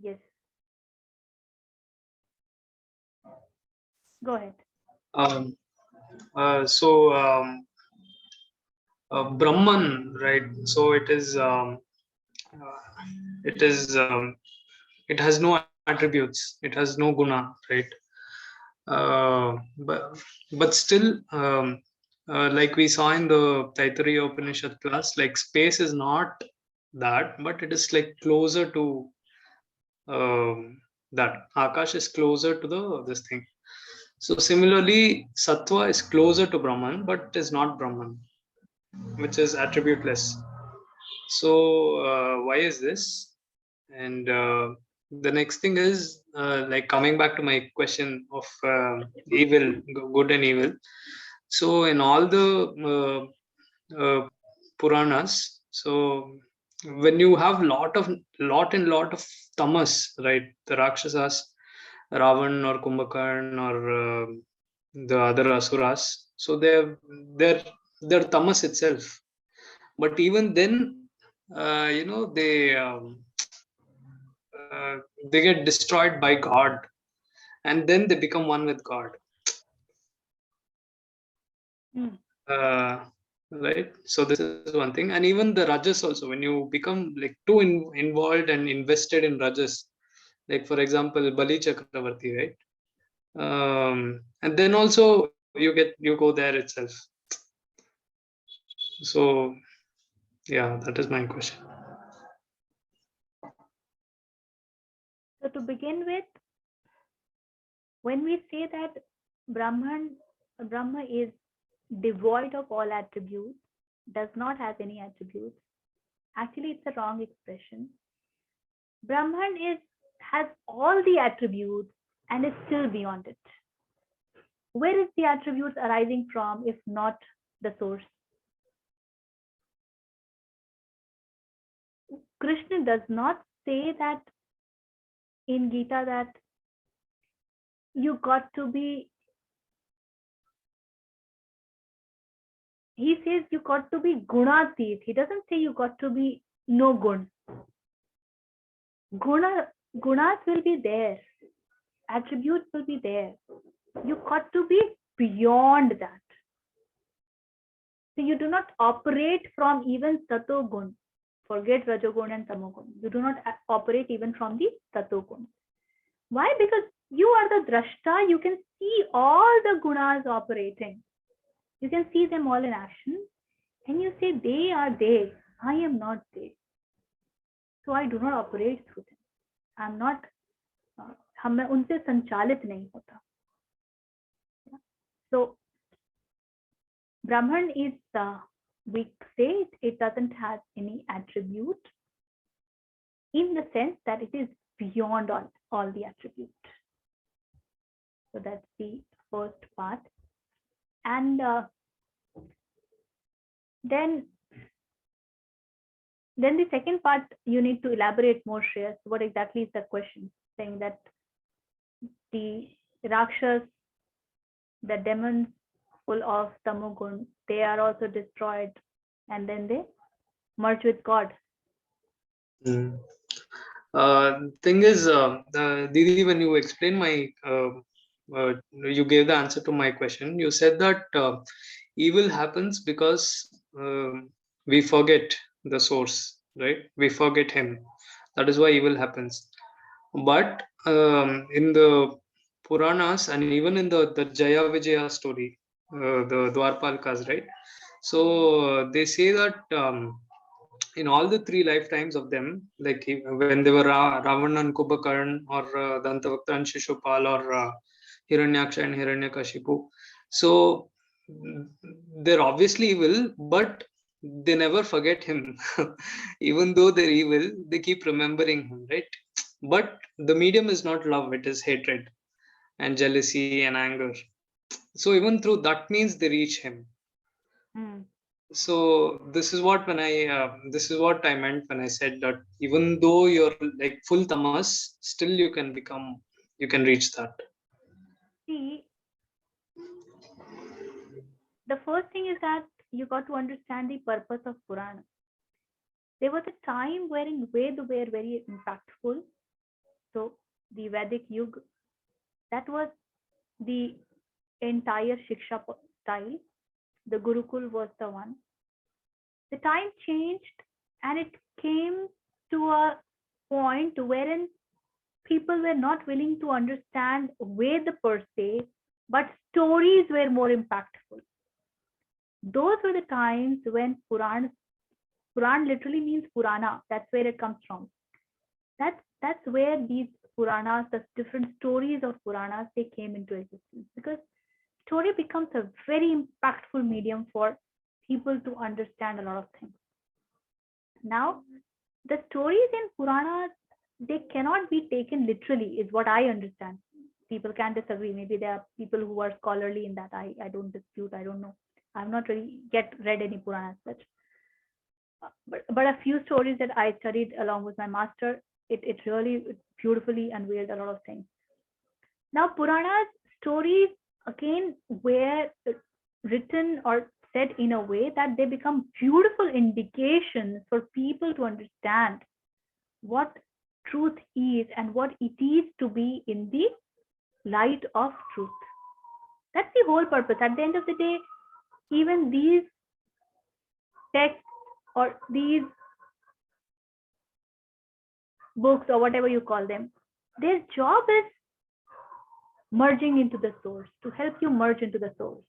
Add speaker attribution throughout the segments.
Speaker 1: Yes. Go ahead.
Speaker 2: Um, so Brahman, right? So uh, it is it has no attributes. It has no guna, right? But still, like we saw in the Taittiriya Upanishad class, like space is not that, but it is like closer to that. Akash is closer to the this thing. So similarly, Sattva is closer to Brahman, but is not Brahman, which is attributeless. So why is this? And the next thing is like coming back to my question of evil, good and evil. So in all the Puranas, so when you have lot of tamas, right? The Rakshasas, Ravan or Kumbhakarn or the other asuras. So they're they're tamas itself. But even then, uh, they get destroyed by God, and then they become one with God.
Speaker 1: Mm.
Speaker 2: Uh, right. So this is one thing, and even the rajas also. When you become like too involved and invested in rajas, like for example, Bali Chakravarti, right? And then also you go there itself. So yeah, that is my question.
Speaker 1: So to begin with, when we say that Brahman, Brahma is devoid of all attributes, does not have any attributes, actually it's a wrong expression. Brahman has all the attributes and is still beyond it. Where is the attributes arising from if not the source? Krishna does not say that in Gita that you got to be, he says you got to be gunatit. He doesn't say you got to be no gun. Gunas will be there. Attributes will be there. You got to be beyond that. So you do not operate from even sato gun. Forget rajogun and tamogun. You do not operate even from the sato gun. Why? Because you are the drashta. You can see all the gunas operating. You can see them all in action. And you say they are there. I am not there. So I do not operate through them. I'm not, मैं उनसे संचालित नहीं होता. So Brahman is, we say it doesn't have any attribute in the sense that it is beyond all the attributes. So that's the first part. And then the second part, you need to elaborate more, Shreyas. What exactly is the question? Saying that the Rakshas, the demons full of tamogun, they are also destroyed and then they merge with God.
Speaker 2: Mm. Thing is, Didi, when you explained you gave the answer to my question. You said that evil happens because we forget the source, right? We forget Him. That is why evil happens. But in the Puranas and even in the Jaya Vijaya story, the Dwarpalkas, right? So they say that. In all the three lifetimes of them, like when they were Ravana and Kumbhakarn, or Dantavakta and Shishupal, or Hiranyaksha and Hiranyakashipu. So they're obviously evil, but they never forget him. Even though they're evil, they keep remembering him, right? But the medium is not love, it is hatred and jealousy and anger. So even through that means they reach him.
Speaker 1: Mm.
Speaker 2: So this is what I meant when I said that even though you're like full tamas, still you can reach that.
Speaker 1: See, the first thing is that you got to understand the purpose of Purana. There was a time wherein Veda were very impactful, So the Vedic Yuga, that was the entire Shiksha style. The Gurukul was the one. The time changed and it came to a point wherein people were not willing to understand Veda per se, but stories were more impactful. Those were the times when Puran literally means Purana. That's where it comes from. That's where these Puranas, the different stories of Puranas, they came into existence, because story becomes a very impactful medium for people to understand a lot of things. Now, the stories in Puranas, they cannot be taken literally, is what I understand. People can disagree. Maybe there are people who are scholarly in that. I don't dispute. I don't know. I've not really yet read any Puranas such. But a few stories that I studied along with my master, it really beautifully unveiled a lot of things. Now, Puranas stories again were written or said in a way that they become beautiful indications for people to understand what truth is and what it is to be in the light of truth. That's the whole purpose. At the end of the day, even these texts or these books or whatever you call them, their job is merging into the source, to help you merge into the source.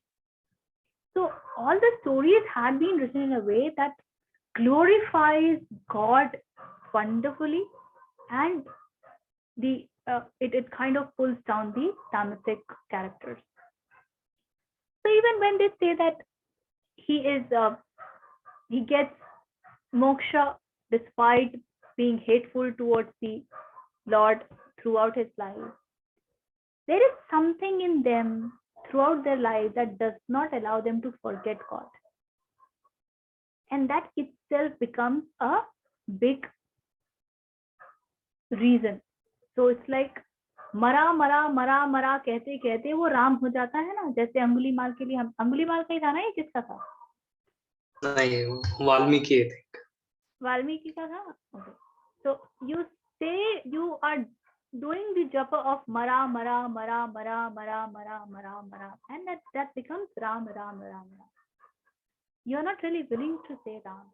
Speaker 1: So all the stories have been written in a way that glorifies God wonderfully, and it kind of pulls down the Tamasic characters. So even when they say that he gets moksha despite being hateful towards the Lord throughout his life, there is something in them throughout their life that does not allow them to forget God. And that itself becomes a big reason. So it's like मरा मरा मरा मरा कहते कहते वो राम हो जाता है ना, जैसे अंगुलीमाल के लिए हम अंगुलीमाल का ही था ना, ये किसका था?
Speaker 2: नहीं, वाल्मीकि I think.
Speaker 1: वाल्मीकि का था. Okay. So you say you are doing the japa of mara mara mara mara mara mara mara mara, and that becomes ram ram ram ram. You are not really willing to say ram,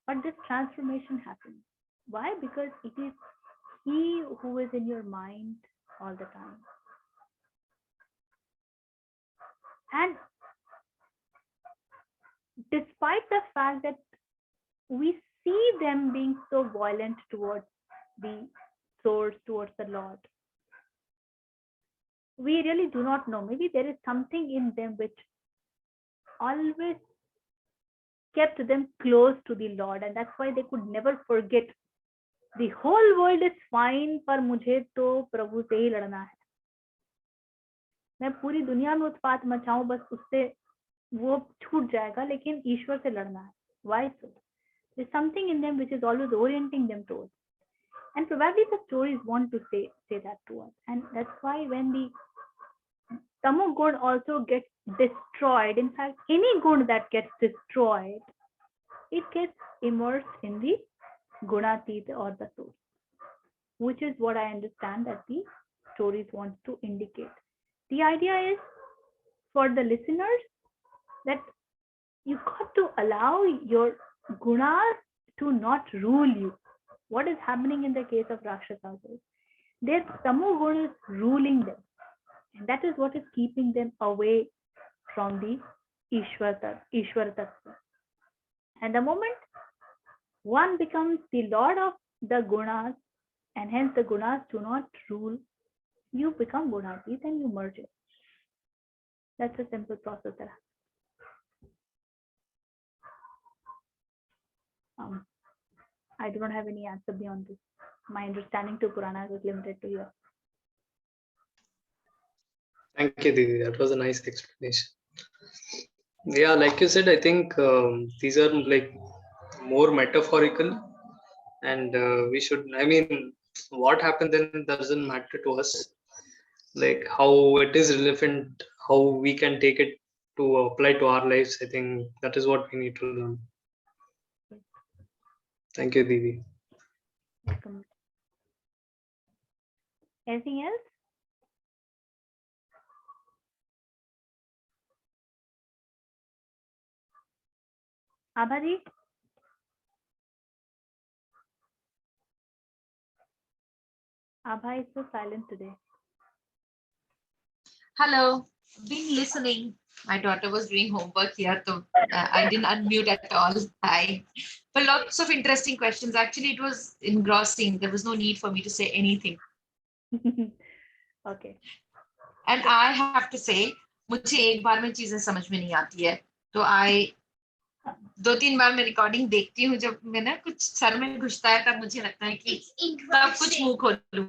Speaker 1: but this transformation happens. Why? Because it is he who is in your mind all the time. And despite the fact that we see them being so violent towards the source, towards the Lord, we really do not know. Maybe there is something in them which always kept them close to the Lord, and that's why they could never forget. The whole world is fine, पर मुझे तो प्रभु से ही लड़ना है. मैं पूरी दुनिया में उत्पात मचाऊं, बस उससे वो छूट जाएगा, लेकिन ईश्वर से लड़ना है. Why so? There's something in them which is always orienting them towards. And probably the stories want to say that to us. And that's why when the Tamo gun also gets destroyed, in fact, any gun that gets destroyed, it gets immersed in the Gunatita or the source, which is what I understand that the stories want to indicate. The idea is for the listeners that you got to allow your gunas to not rule you. What is happening in the case of Rakshasas is their Tamo gun is ruling them, and that is what is keeping them away from the Ishvara Tattva. And the moment one becomes the lord of the gunas, and hence the gunas do not rule, you become Gunatit and you merge it. That's a simple process that happens. I do not have any answer beyond this. My understanding to Puranas is limited to here.
Speaker 2: Thank you, Didi. That was a nice explanation. Yeah, like you said, I think these are like more metaphorical, and we should. I mean, what happened then doesn't matter to us. Like how it is relevant, how we can take it to apply to our lives. I think that is what we need to learn. Thank you, Didi.
Speaker 1: Welcome. Anything else? Abhadi? Abha is so silent today.
Speaker 3: Hello, been listening. My daughter was doing homework here, so I didn't unmute at all. Hi. But lots of interesting questions. Actually, it was engrossing. There was no need for me to say anything.
Speaker 1: Okay.
Speaker 3: And I have to say, मुझे एक बार में चीजें समझ में नहीं आती है. तो I 2-3 बार मैं रिकॉर्डिंग देखती हूँ जब मैं ना कुछ सर में घुसता है तब मुझे लगता है कि तब कुछ मुंह खोलूं.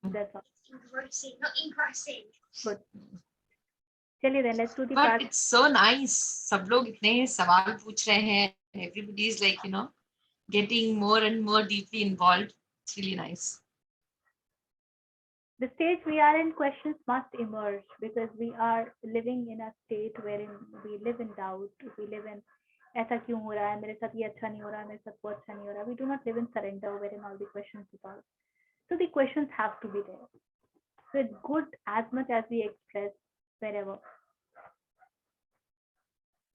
Speaker 1: That's all.
Speaker 4: Engrossing, not engrossing.
Speaker 1: Good. चलिए then let's do the
Speaker 3: But
Speaker 1: part.
Speaker 3: it's so nice. सब लोग इतने सवाल पूछ रहे हैं. Everybody is like, getting more and more deeply involved. It's really nice.
Speaker 1: The stage we are in, questions must emerge because we are living in a state wherein we live in doubt. We live in ऐसा क्यों हो रहा है मेरे साथ ये अच्छा नहीं हो रहा है मेरे साथ वो अच्छा नहीं हो रहा. We do not live in surrender wherein all the questions are asked. So the questions have to be there. So it's good as much as we express wherever.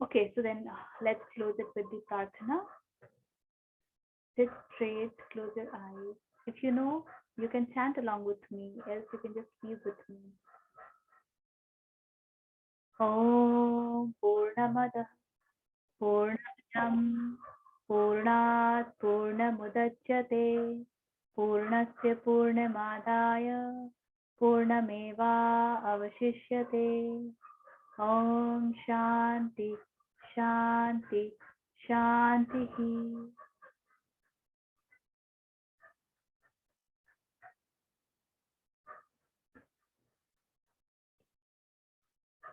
Speaker 1: Okay, so then let's close it with the prarthana. Sit straight, close your eyes. If you know, you can chant along with me, else you can just be with me. Om Purnamada Purnamidam Purnat Purnamudachyate Purnasya Purnamadaya Purnameva Avashishyate. Om Shanti Shanti Shanti.